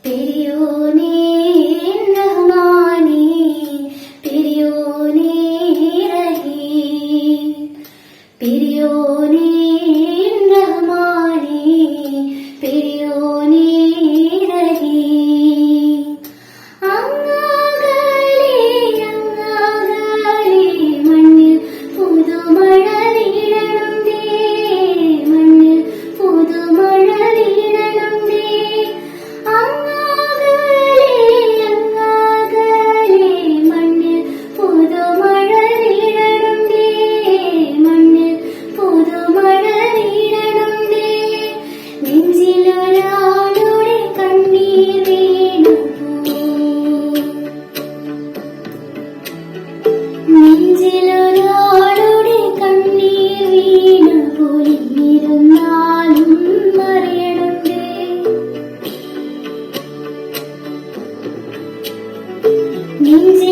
പെരിയോനേ റഹ്മാനേ പെരിയോനേ റഹീം പെരിയോനേ റഹ്മാനേ പെരിയോനേ റഹീം അങ്ങാകലേ മണ്ണിൽ പുതുമഴ വീഴണുണ്ടേ മണ്ണിൽ പുതുമഴ വീഴണുണ്ടേ മണ്ണിൽ പുതുമഴ വീഴണുണ്ടേ മണ്ണിൽ പുതുമഴ വീഴണുണ്ടേ നെഞ്ചിലൊരാളുടെ കണ്ണീർ വീണു നെഞ്ചിലൊരാളുടെ കണ്ണീർ വീണു പോയിരുന്നാലും അറിയണുണ്ടേ നെഞ്ചിൽ